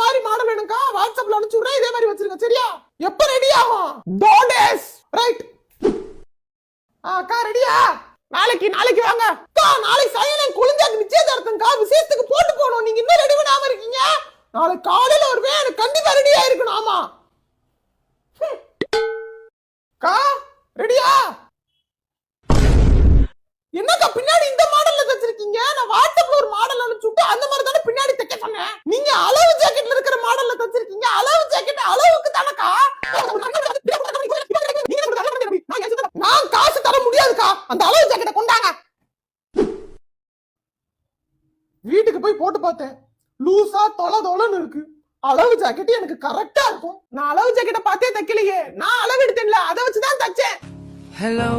மாதிரி மாடல் வேணும்க்கா, வாட்ஸ்அப்ல அனுப்பிச்சுடுறேன். இதே மாதிரி வச்சிருங்க சரியா? எப்ப ரெடி ஆகும்? டோடேஸ் ரைட். அக்கா ரெடியா? நாளைக்கு வாங்க அக்கா. நாளைக்கு சாயங்காலம் குளிஞ்சாக்கு நிச்சயதார்த்தம்க்கா, விசேஷத்துக்கு போட்டு போகணும். நீங்க இன்னும் ரெடி பண்ணாம இருக்கீங்க. நாளைக்கு காலையில வருவேன், எனக்கு கண்டிப்பா ரெடியா இருக்கணும். ஆமா அக்கா ரெடியா? என்னக்கா பின்னாடி இந்த மாடல்ல தச்சிருக்கீங்க? நான் வாட்ஸ்அப்ல ஒரு மாடல் அனுப்பிச்சுட்டு அந்த மாதிரி தானே பின்னாடி தைக்க சொன்னேன். நீங்க அளவு ஜாக்கெட்ல இருக்கிற மாடல்ல தச்சிருக்கீங்க. அளவு ஜாக்கெட் அளவுக்கு தானக்கா. நான் காசு தர முடியாதுக்கா. அந்த அளவு ஜாக்கெட்டை கொண்டாங்க. வீட்டுக்கு போய் போட்டு பார்த்தேன், லூசா தொலைன்னு இருக்கு. அளவு ஜாக்கெட் எனக்கு கரெக்டா இருக்கும். நான் அளவு ஜாக்கெட்டை பார்த்தே தைக்கலையே, நான் அளவு எடுத்தேன்ல, அதை வச்சுதான் தச்சேன். Hello